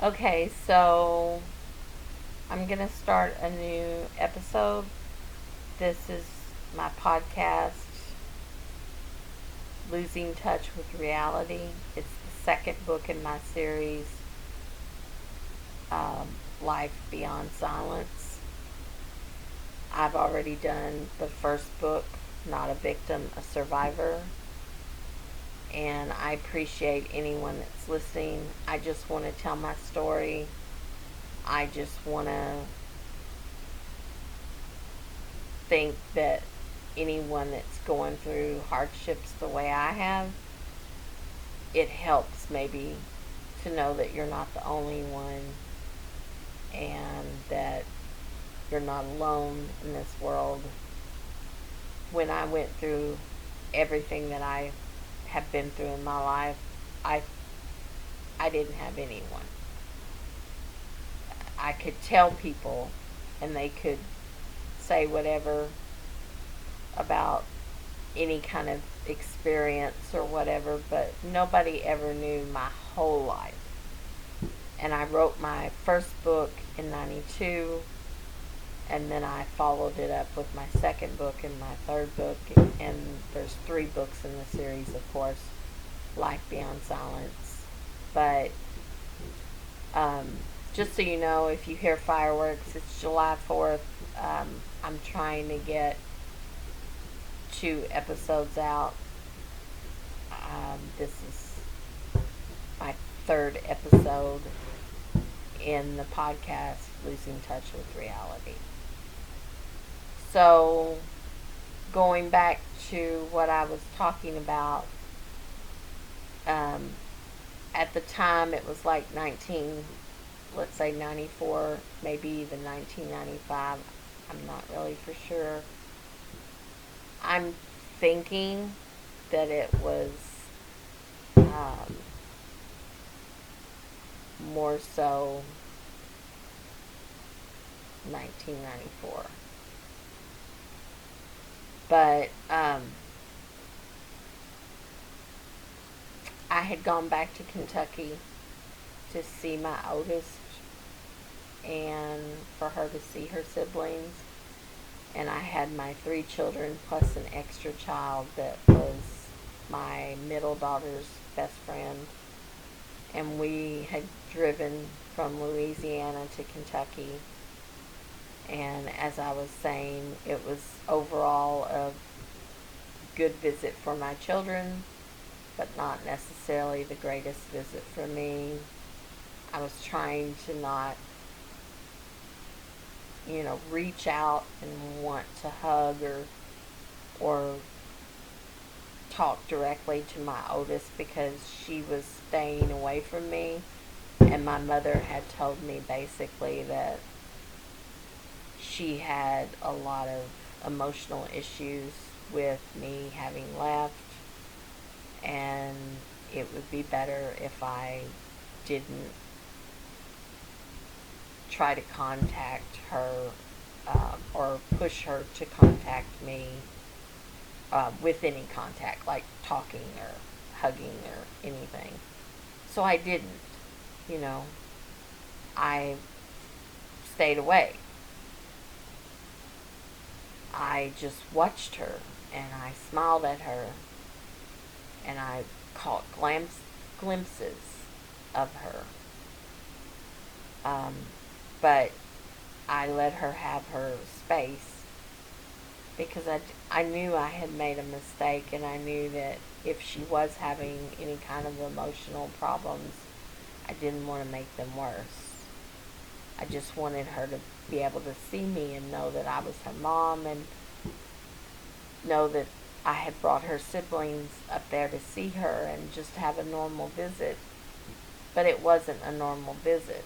Okay, so I'm going to start a new episode. This is my podcast, Losing Touch with Reality. It's the second book in my series, um, Life Beyond Silence. I've already done the first book, Not a Victim, a Survivor. And I appreciate anyone that's listening. I just want to tell my story. I just want to think that anyone that's going through hardships the way I have, it helps maybe to know that you're not the only one and that you're not alone in this world. When I went through everything that I have been through in my life, I I didn't have anyone. I could tell people and they could say whatever about any kind of experience or whatever, but nobody ever knew my whole life. And I wrote my first book in 92, and then I followed it up with my second book and my third book, and there's 3 books in the series, of course, Life Beyond Silence. But just so you know, if you hear fireworks, it's July 4th. I'm trying to get 2 episodes out. This is my 3rd episode in the podcast, Losing Touch with Reality. So, going back to what I was talking about, at the time it was like let's say 94, maybe even 1995. I'm not really for sure. I'm thinking that it was more so 1994. But I had gone back to Kentucky to see my oldest and for her to see her siblings. And I had my 3 children plus an extra child that was my middle daughter's best friend. And we had driven from Louisiana to Kentucky. And as I was saying, it was overall a good visit for my children, but not necessarily the greatest visit for me. I was trying to not, reach out and want to hug or talk directly to my oldest because she was staying away from me, and my mother had told me basically that she had a lot of emotional issues with me having left, and it would be better if I didn't try to contact her or push her to contact me with any contact, like talking or hugging or anything. So I didn't, you know, I stayed away. I just watched her and I smiled at her and I caught glimpses of her. But I let her have her space because I knew I had made a mistake, and I knew that if she was having any kind of emotional problems, I didn't want to make them worse. I just wanted her to be able to see me and know that I was her mom and know that I had brought her siblings up there to see her and just have a normal visit. But it wasn't a normal visit.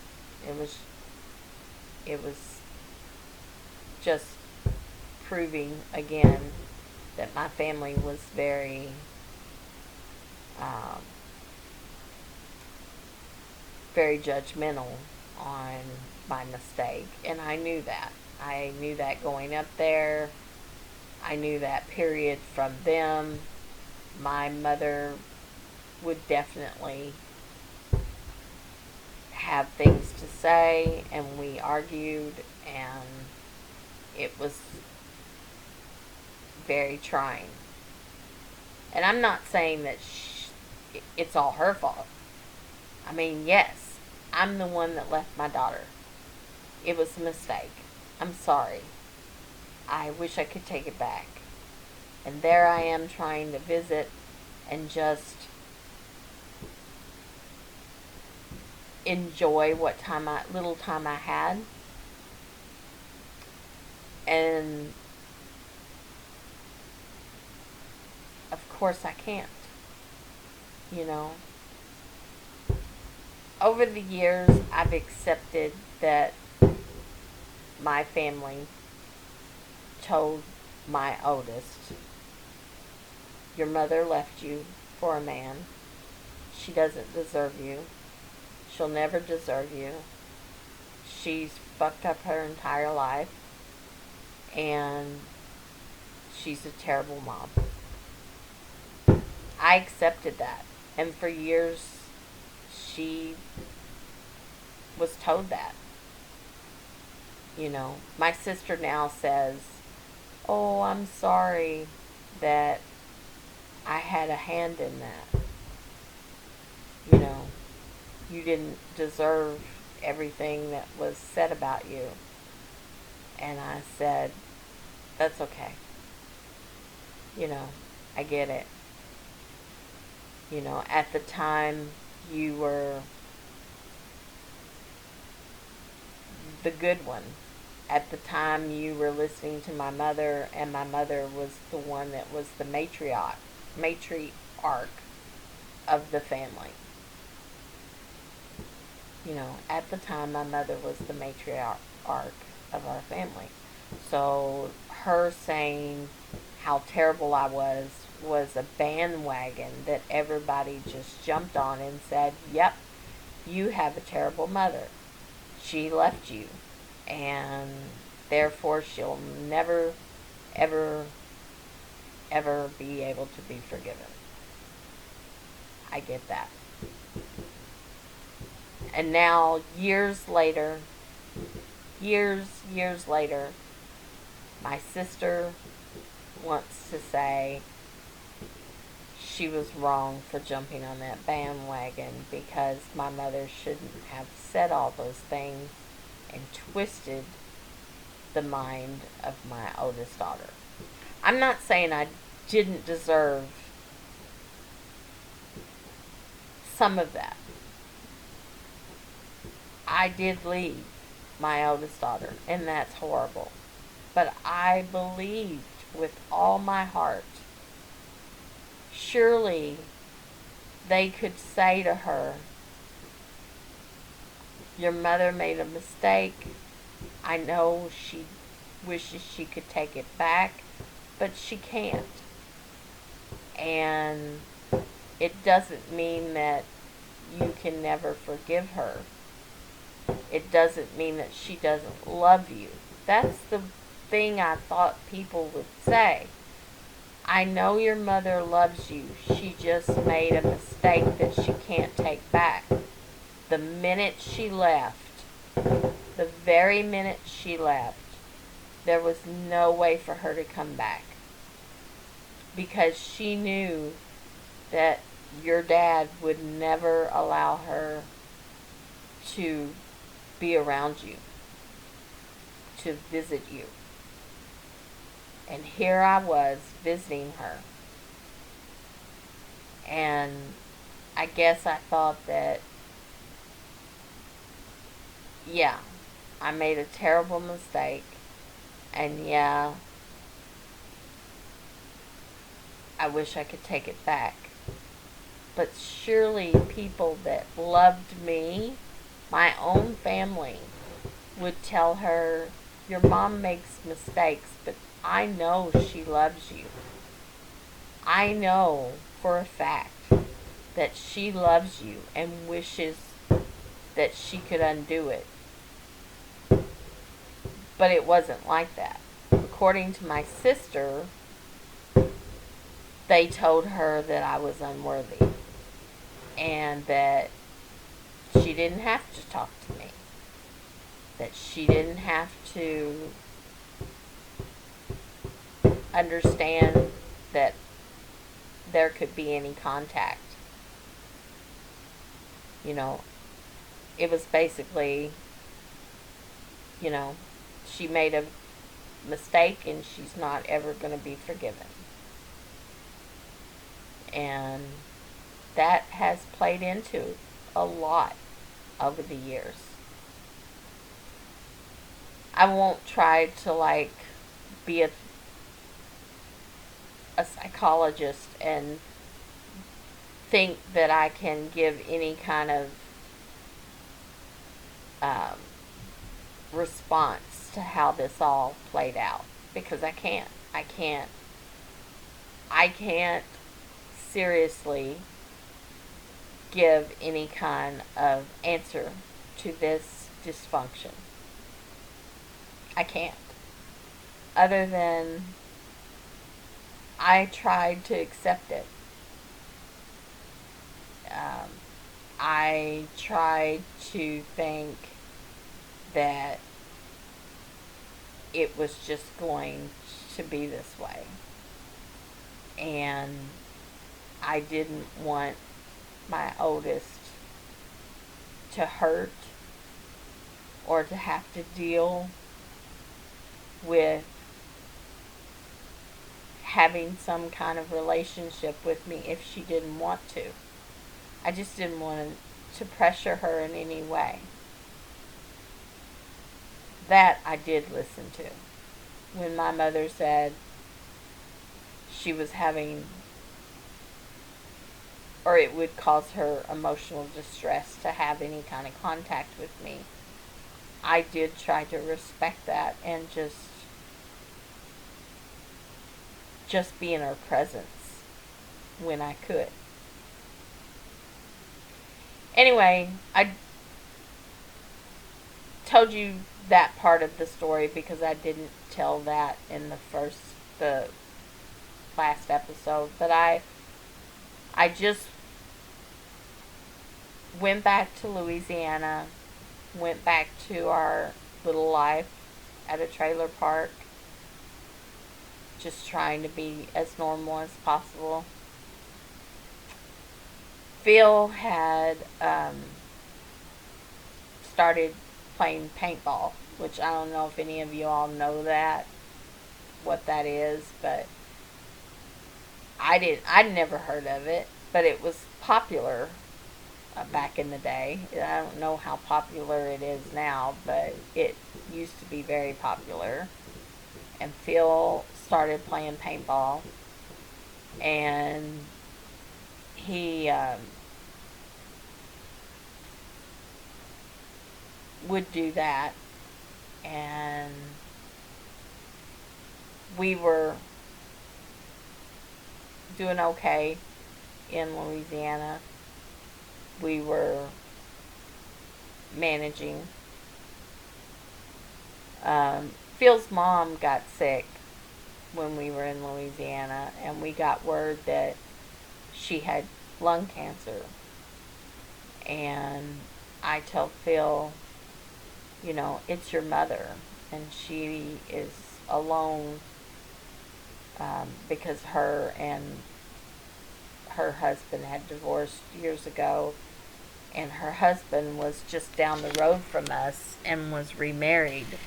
It was just proving again that my family was very very judgmental on my mistake, and I knew that. I knew that going up there. I knew that period from them. My mother would definitely have things to say, and we argued, and it was very trying. And I'm not saying that it's all her fault. I mean, yes, I'm the one that left my daughter. It was a mistake. I'm sorry. I wish I could take it back. And there I am trying to visit and just enjoy what little time I had. And of course I can't. You know. Over the years, I've accepted that my family told my oldest, your mother left you for a man. She doesn't deserve you. She'll never deserve you. She's fucked up her entire life. And she's a terrible mom. I accepted that. And for years, she was told that. You know, my sister now says, oh, I'm sorry that I had a hand in that. You know, you didn't deserve everything that was said about you. And I said, that's okay. You know, I get it. You know, at the time, you were the good one. At the time, you were listening to my mother, and my mother was the one that was the matriarch of the family. You know, at the time, my mother was the matriarch of our family. So her saying how terrible I was a bandwagon that everybody just jumped on and said, yep, you have a terrible mother. She left you, and therefore she'll never, ever, ever be able to be forgiven. I get that. And now, years later, my sister wants to say she was wrong for jumping on that bandwagon because my mother shouldn't have said all those things and twisted the mind of my oldest daughter. I'm not saying I didn't deserve some of that. I did leave my oldest daughter, and that's horrible. But I believed with all my heart, surely they could say to her, your mother made a mistake. I know she wishes she could take it back, but she can't. And it doesn't mean that you can never forgive her. It doesn't mean that she doesn't love you. That's the thing I thought people would say. I know your mother loves you. She just made a mistake that she can't take back. The minute she left, the very minute she left, there was no way for her to come back. Because she knew that your dad would never allow her to be around you, to visit you. And here I was visiting her. And I guess I thought that, yeah, I made a terrible mistake. And yeah, I wish I could take it back. But surely people that loved me, my own family, would tell her, your mom makes mistakes, but I know she loves you. I know for a fact that she loves you and wishes that she could undo it. But it wasn't like that. According to my sister, they told her that I was unworthy and that she didn't have to talk to me, that she didn't have to understand that there could be any contact. You know, it was basically, you know, she made a mistake and she's not ever going to be forgiven. And that has played into a lot over the years. I won't try to like be a psychologist and think that I can give any kind of um, response to how this all played out, because I can't. I can't seriously give any kind of answer to this dysfunction. I can't. Other than I tried to accept it. I tried to think that it was just going to be this way. And I didn't want my oldest to hurt or to have to deal with having some kind of relationship with me if she didn't want to. I just didn't want to pressure her in any way. That I did listen to. When my mother said she was having, or it would cause her emotional distress to have any kind of contact with me, I did try to respect that and just be in her presence when I could. Anyway, I told you that part of the story because I didn't tell that in the last episode, but I just went back to Louisiana, went back to our little life at a trailer park, just trying to be as normal as possible. Phil had started playing paintball, which I don't know if any of you all know what that is, but I'd never heard of it, but it was popular back in the day. I don't know how popular it is now, but it used to be very popular. And Phil started playing paintball, and he would do that, and we were doing okay in Louisiana. We were managing. Phil's mom got sick when we were in Louisiana, and we got word that she had lung cancer. And I told Phil, you know, it's your mother, and she is alone because her and her husband had divorced years ago, and her husband was just down the road from us and was remarried.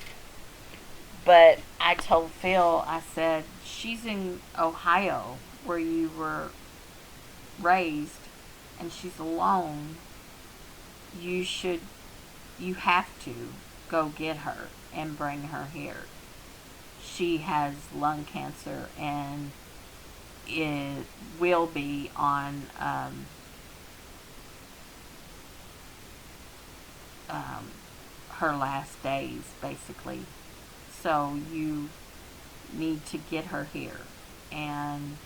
But I told Phil, I said, she's in Ohio where you were raised, and she's alone. You have to go get her and bring her here. She has lung cancer and it will be on her last days, basically. So you need to get her here. And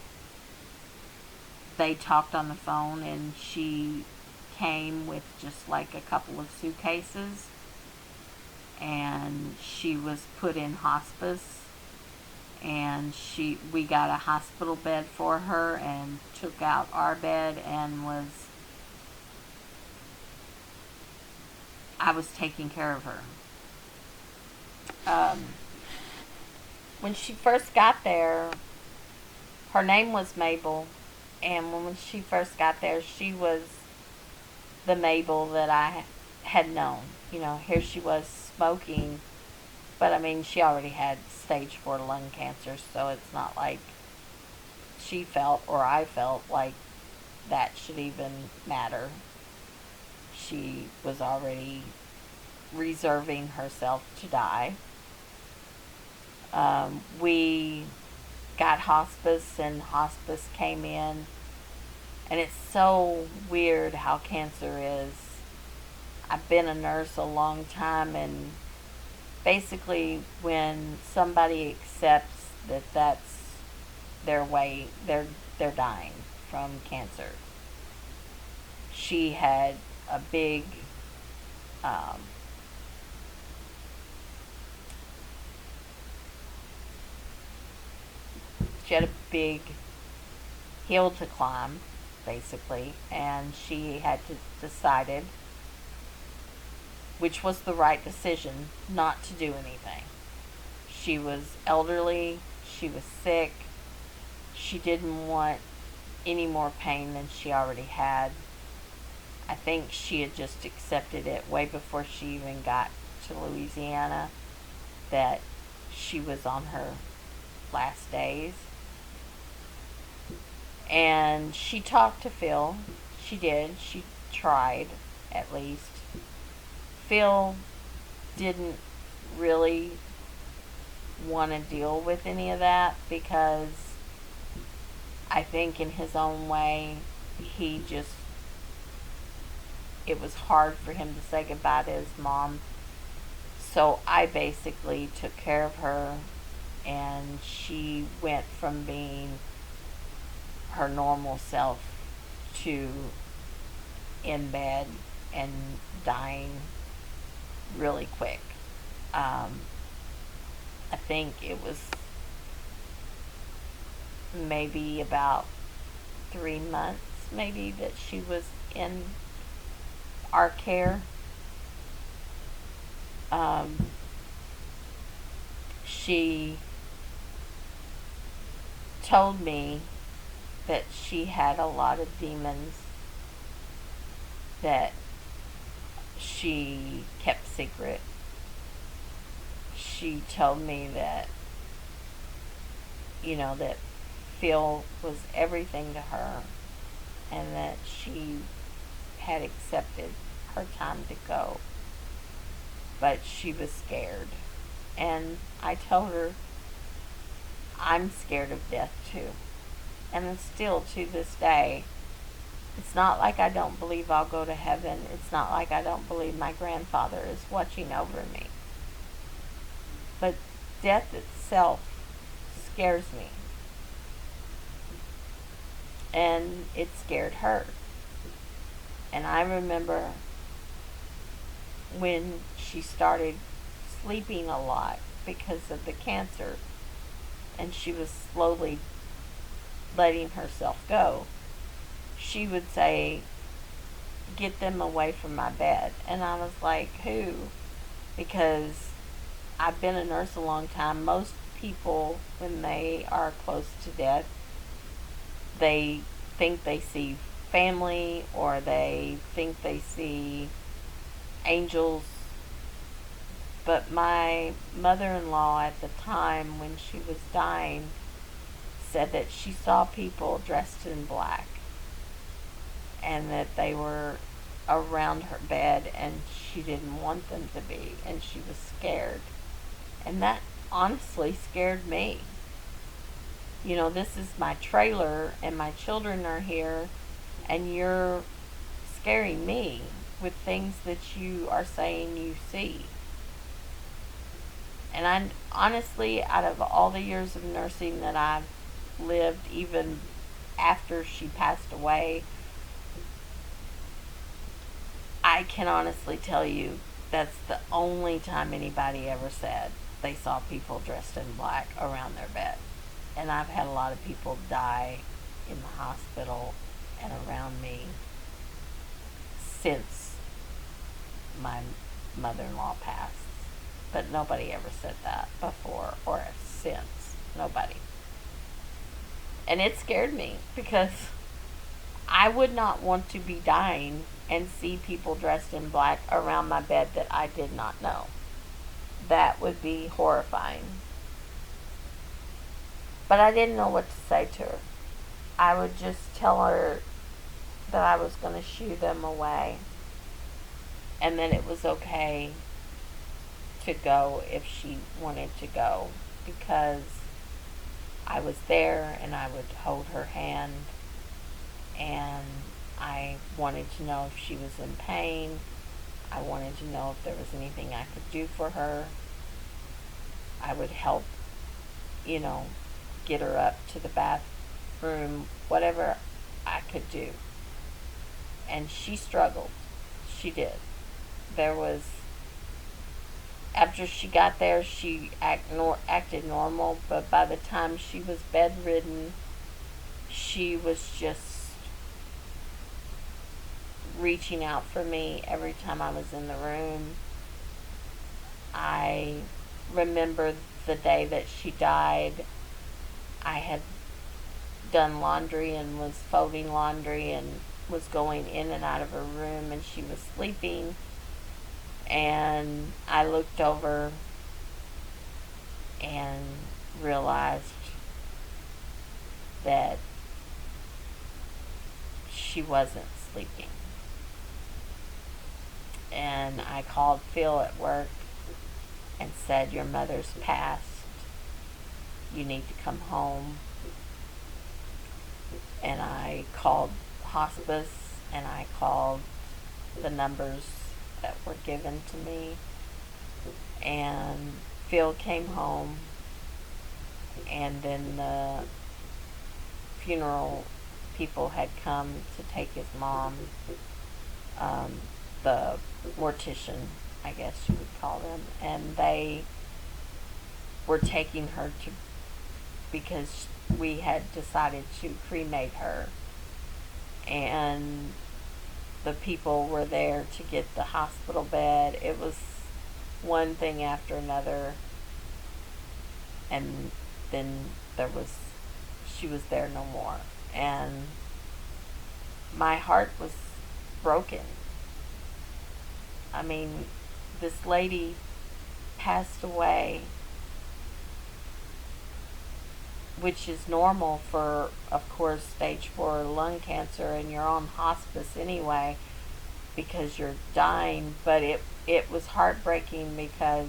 they talked on the phone, and she came with just like a couple of suitcases, and she was put in hospice, and we got a hospital bed for her and took out our bed and was I was taking care of her. Um, when she first got there, her name was Mabel, and when she first got there, she was the Mabel that I had known. You know, here she was smoking, but I mean, she already had stage 4 lung cancer, so it's not like she felt or I felt like that should even matter. She was already reserving herself to die. We got hospice, and hospice came in, and it's so weird how cancer is. I've been a nurse a long time, and basically when somebody accepts that that's their way, they're dying from cancer. She had a big um, she had a big hill to climb, basically, and she had to decided, which was the right decision, not to do anything. She was elderly, she was sick, she didn't want any more pain than she already had. I think she had just accepted it way before she even got to Louisiana, that she was on her last days. And she talked to Phil. She did. She tried, at least. Phil didn't really want to deal with any of that because I think in his own way, it was hard for him to say goodbye to his mom. So I basically took care of her, and she went from being her normal self to in bed and dying really quick. I think it was maybe about 3 months, maybe, that she was in our care. She told me that she had a lot of demons that she kept secret. She told me that, that Phil was everything to her, and that she had accepted her time to go, but she was scared. And I told her, I'm scared of death too. And still to this day, it's not like I don't believe I'll go to heaven. It's not like I don't believe my grandfather is watching over me. But death itself scares me. And it scared her. And I remember when she started sleeping a lot because of the cancer, and she was slowly letting herself go, she would say, "Get them away from my bed." And I was like, who? Because I've been a nurse a long time. Most people, when they are close to death, they think they see family, or they think they see angels. But my mother-in-law at the time, when she was dying, said that she saw people dressed in black, and that they were around her bed, and she didn't want them to be, and she was scared. And that honestly scared me. This is my trailer, and my children are here, and you're scaring me with things that you are saying you see. And I honestly, out of all the years of nursing that I've lived, even after she passed away, I can honestly tell you that's the only time anybody ever said they saw people dressed in black around their bed. And I've had a lot of people die in the hospital and around me since my mother-in-law passed. But nobody ever said that before or since. Nobody. And it scared me because I would not want to be dying and see people dressed in black around my bed that I did not know. That would be horrifying. But I didn't know what to say to her. I would just tell her that I was going to shoo them away and that it was okay to go if she wanted to go, because I was there and I would hold her hand, and I wanted to know if she was in pain. I wanted to know if there was anything I could do for her. I would help, get her up to the bathroom, whatever I could do. And she struggled. She did. After she got there, she acted normal, but by the time she was bedridden, she was just reaching out for me every time I was in the room. I remember the day that she died. I had done laundry and was folding laundry and was going in and out of her room, and she was sleeping, and I looked over and realized that she wasn't sleeping. And I called Phil at work and said, "Your mother's passed. You need to come home." And I called hospice, and I called the numbers that were given to me, and Phil came home, and then the funeral people had come to take his mom, the mortician, I guess you would call them, and they were taking her to, because we had decided to cremate her, and the people were there to get the hospital bed. It was one thing after another, and then she was there no more, and my heart was broken. I mean, this lady passed away, which is normal for, of course, stage 4 lung cancer, and you're on hospice anyway because you're dying. But it was heartbreaking because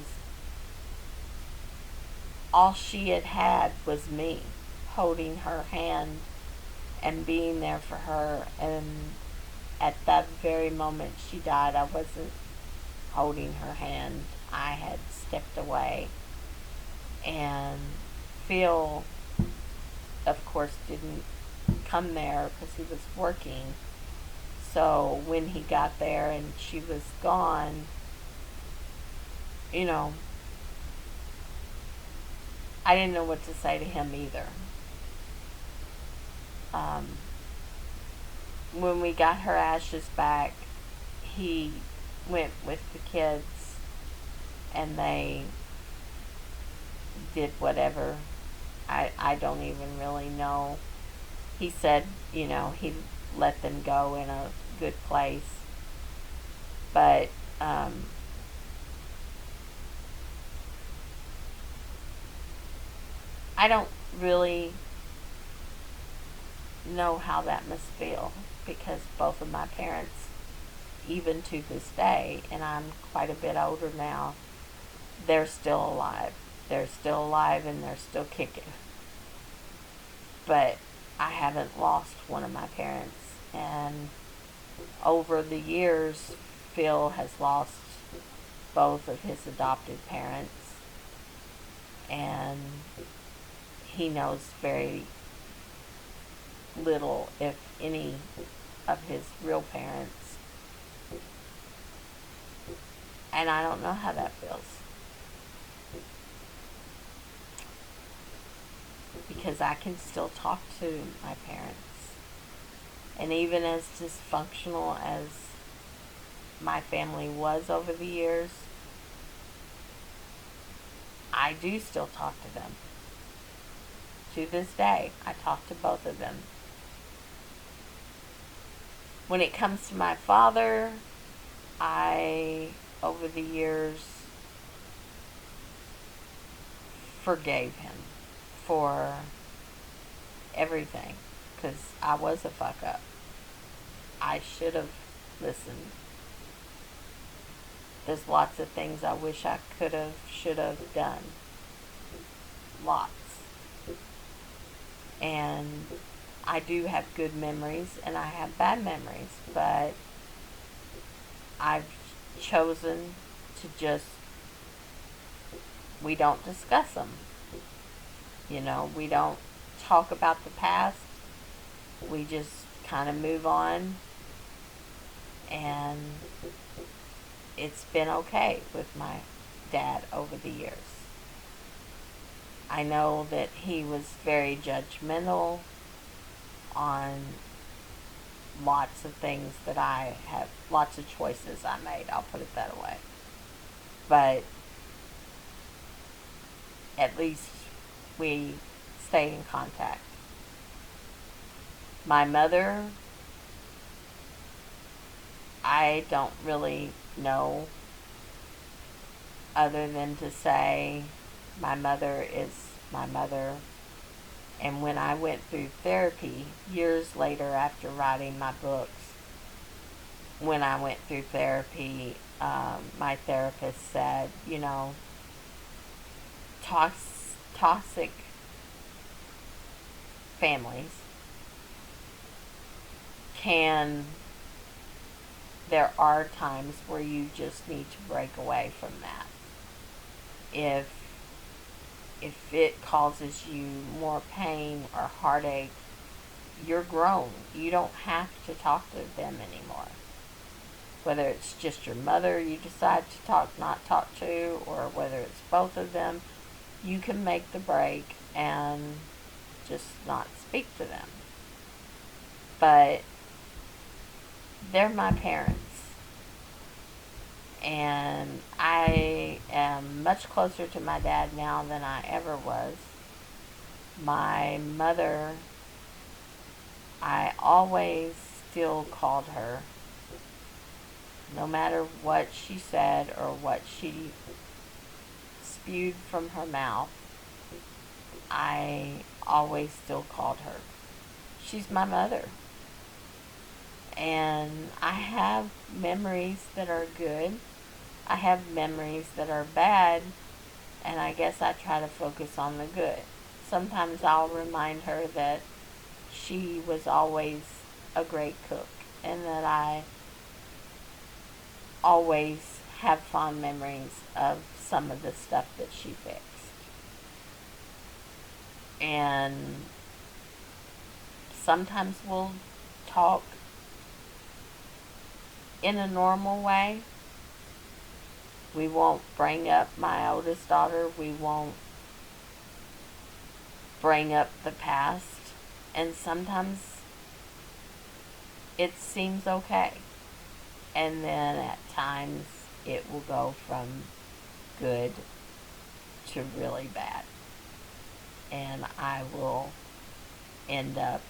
all she had was me holding her hand and being there for her. And at that very moment she died, I wasn't holding her hand. I had stepped away. And Phil, of course, didn't come there because he was working. So when he got there and she was gone, I didn't know what to say to him either. When we got her ashes back, he went with the kids and they did whatever. I don't even really know. He said, he let them go in a good place. But I don't really know how that must feel, because both of my parents, even to this day, and I'm quite a bit older now, they're still alive. They're still alive and they're still kicking. But I haven't lost one of my parents. And over the years, Phil has lost both of his adopted parents. And he knows very little, if any, of his real parents. And I don't know how that feels. Because I can still talk to my parents. And even as dysfunctional as my family was over the years, I do still talk to them. To this day, I talk to both of them. When it comes to my father, I, over the years, forgave him for everything, because I was a fuck up. I should have listened. There's lots of things I wish I could have, should have done. Lots. And I do have good memories and I have bad memories, but I've chosen to just, we don't discuss them. You know, we don't talk about the past. We just kind of move on, and it's been okay with my dad over the years. I know that he was very judgmental on lots of things that I have, lots of choices I made, I'll put it that way. But at least we stayed in contact. My mother, I don't really know, other than to say my mother is my mother. And when I went through therapy, years later after writing my books, when I went through therapy, my therapist said, you know, toxic families there are times where you just need to break away from that. If it causes you more pain or heartache, you're grown. You don't have to talk to them anymore. Whether it's just your mother you decide to not talk to, or whether it's both of them, you can make the break and just not speak to them. But they're my parents. And I am much closer to my dad now than I ever was. My mother, I always still called her. No matter what she said or what she spewed from her mouth, I always still called her. She's my mother. And I have memories that are good. I have memories that are bad. And I guess I try to focus on the good. Sometimes I'll remind her that she was always a great cook, and that I always have fond memories of some of the stuff that she fixed. And sometimes we'll talk in a normal way. We won't bring up my oldest daughter. We won't bring up the past. And sometimes it seems okay. And then at times it will go from good to really bad. And I will end up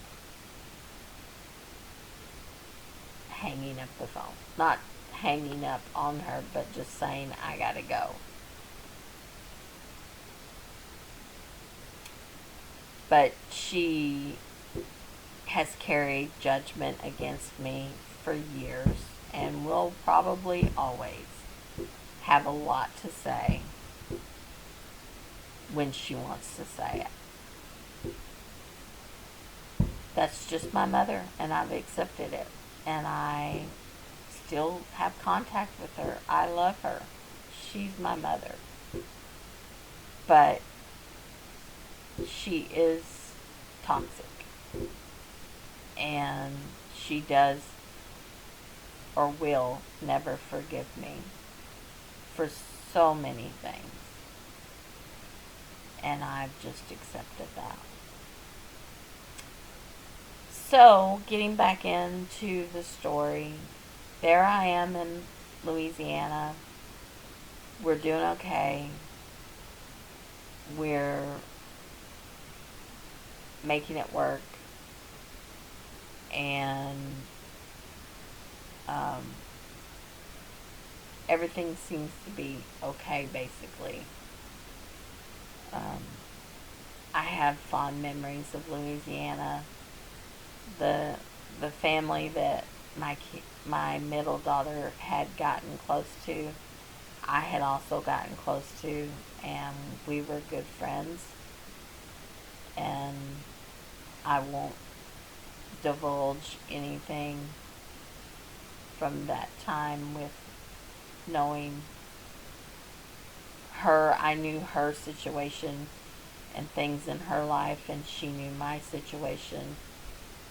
hanging up the phone. Not hanging up on her, but just saying, I gotta go. But she has carried judgment against me for years, and will probably always have a lot to say when she wants to say it. That's just my mother, and I've accepted it. And I still have contact with her. I love her. She's my mother. But she is toxic. And she does or will never forgive me for so many things. And I've just accepted that. So, getting back into the story, there I am in Louisiana. We're doing okay. We're making it work. And um, everything seems to be okay, basically. Um, I have fond memories of Louisiana. The the family that my middle daughter had gotten close to, I had also gotten close to, and we were good friends. And I won't divulge anything from that time with knowing her. I knew her situation and things in her life, and she knew my situation,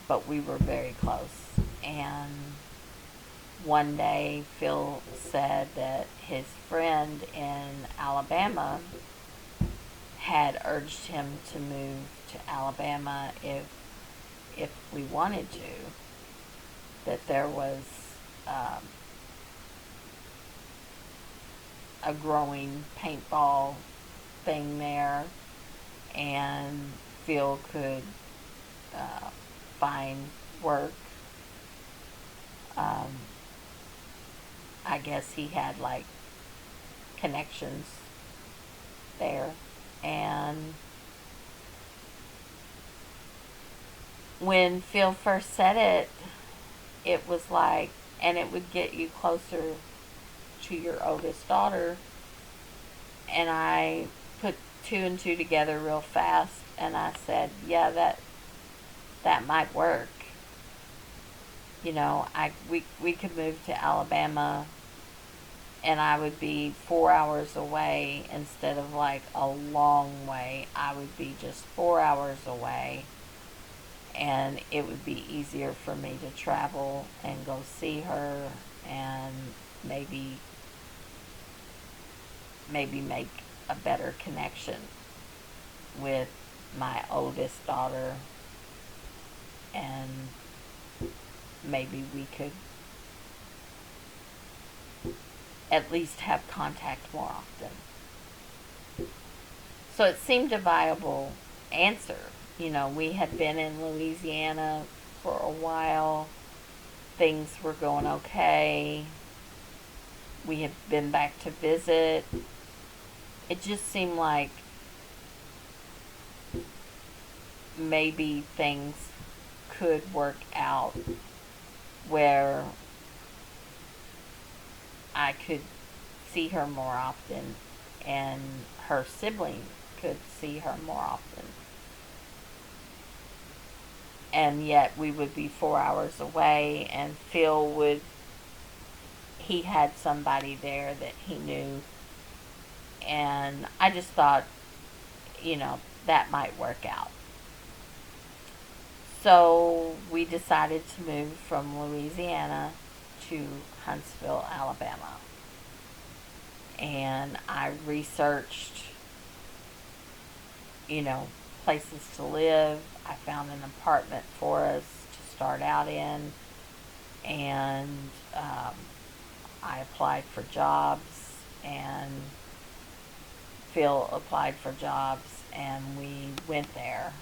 but we were very close. And one day, Phil said that his friend in Alabama had urged him to move to Alabama if we wanted to. That there was um, a growing paintball thing there, and Phil could uh, find work. Um, I guess he had like connections there. And when Phil first said it, it was like, and it would get you closer to your oldest daughter. And I put two and two together real fast, and I said, yeah, that might work. You know, we could move to Alabama, and I would be 4 hours away instead of like a long way. I would be just 4 hours away, and it would be easier for me to travel and go see her, and maybe make a better connection with my oldest daughter, and maybe we could at least have contact more often. So it seemed a viable answer. You know, we had been in Louisiana for a while. Things were going okay. We had been back to visit. It just seemed like maybe things could work out where I could see her more often, and her sibling could see her more often. And yet we would be 4 hours away, and he had somebody there that he knew. And I just thought, that might work out. So we decided to move from Louisiana to Huntsville, Alabama. And I researched, places to live. I found an apartment for us to start out in. And I applied for jobs, and Phil applied for jobs, and we went there.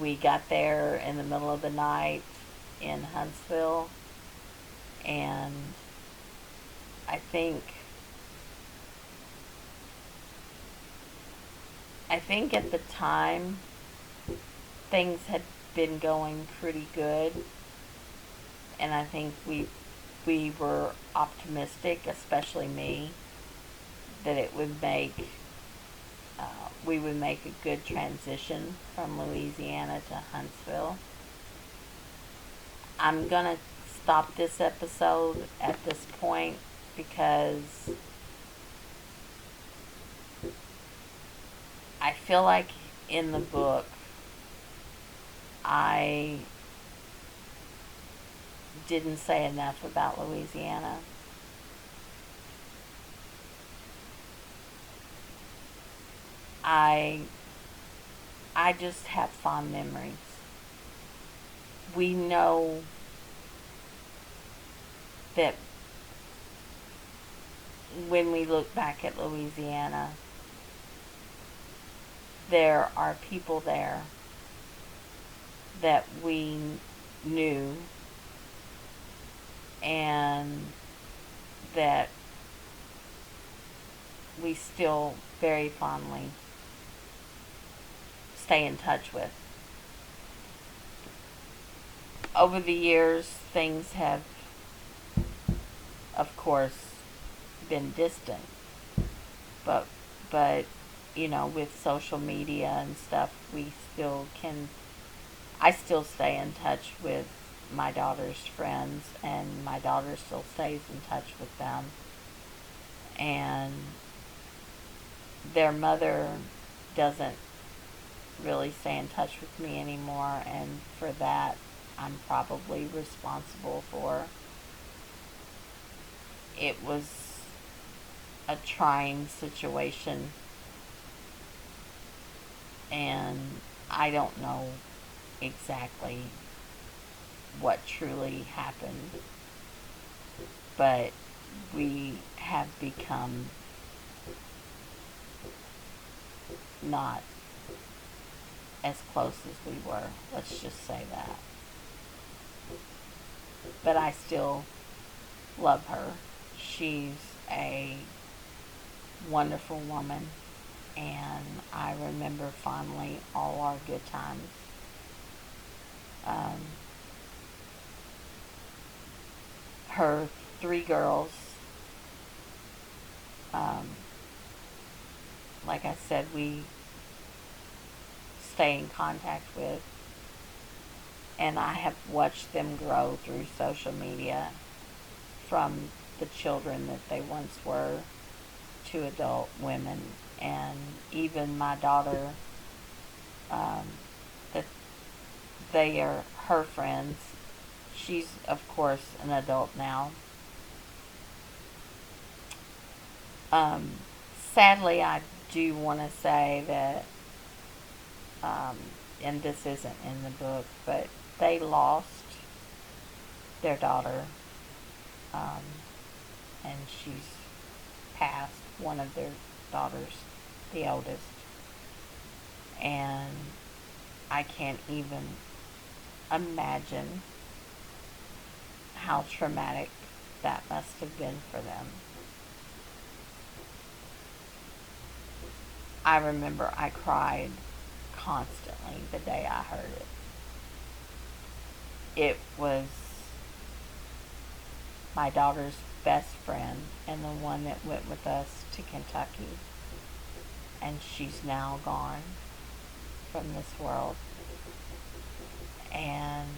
We got there in the middle of the night in Huntsville, and I think at the time things had been going pretty good, and I think we were optimistic, especially me, that we would make a good transition from Louisiana to Huntsville. I'm gonna stop this episode at this point because I feel like in the book I didn't say enough about Louisiana. I just have fond memories. we know that when we look back at Louisiana, there are people there that we knew and that we still very fondly stay in touch with. Over the years, things have, of course, been distant, but with social media and stuff, we still can. I still stay in touch with my daughter's friends, and my daughter still stays in touch with them. And their mother doesn't really stay in touch with me anymore, and for that, I'm probably responsible for. It was a trying situation, and I don't know exactly what truly happened, but we have become not as close as we were. Let's just say that. But I still love her. She's a wonderful woman, and I remember fondly all our good times. Her 3 girls, like I said, we stay in contact with, and I have watched them grow through social media from the children that they once were to adult women. And even my daughter, that they are her friends. She's, of course, an adult now. Sadly, I do want to say that, and this isn't in the book, but they lost their daughter, and she's passed, one of their daughters, the oldest. And I can't even imagine how traumatic that must have been for them. I remember I cried constantly the day I heard it. It was my daughter's best friend and the one that went with us to Kentucky. And she's now gone from this world. And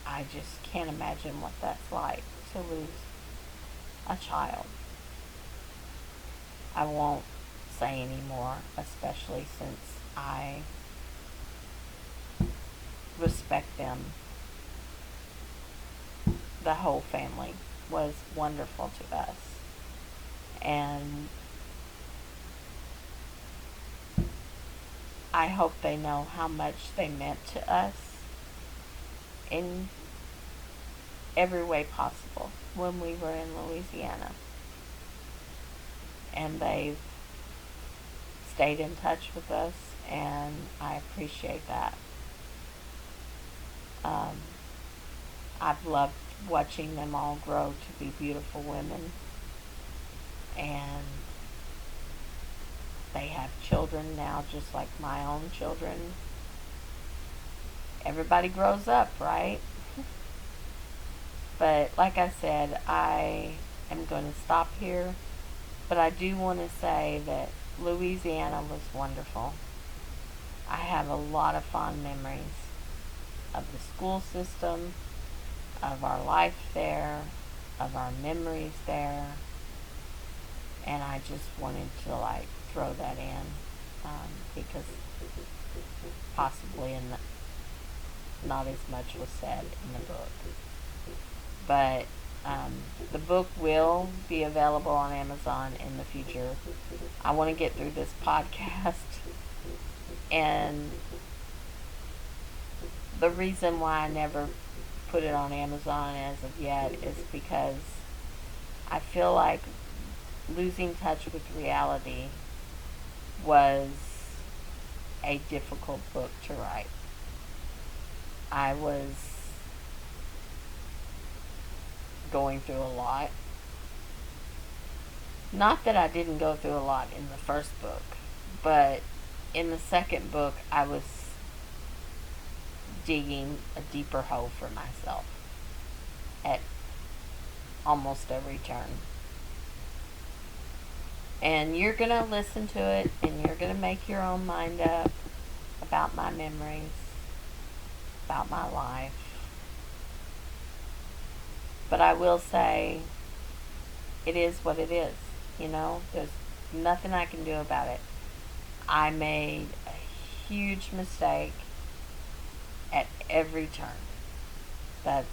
I just can't imagine what that's like to lose a child. I won't say any more, especially since I respect them. The whole family was wonderful to us. And I hope they know how much they meant to us in every way possible when we were in Louisiana. And they've stayed in touch with us, and I appreciate that. I've loved watching them all grow to be beautiful women, and they have children now just like my own children. Everybody grows up, right? But like I said, I am going to stop here. But I do want to say that Louisiana was wonderful. I have a lot of fond memories of the school system, of our life there, of our memories there. And I just wanted to throw that in because possibly not as much was said in the book. But the book will be available on Amazon in the future. I want to get through this podcast and The reason why I never put it on Amazon as of yet is because I feel like losing touch with reality was a difficult book to write. I was going through a lot. Not that I didn't go through a lot in the first book, but in the second book, I was digging a deeper hole for myself at almost every turn. And you're going to listen to it and you're going to make your own mind up about my memories, about my life. But I will say, it is what it is. You know, there's nothing I can do about it. I made a huge mistake at every turn. That's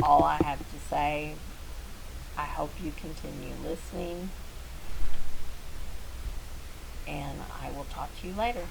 all I have to say. I hope you continue listening, and I will talk to you later.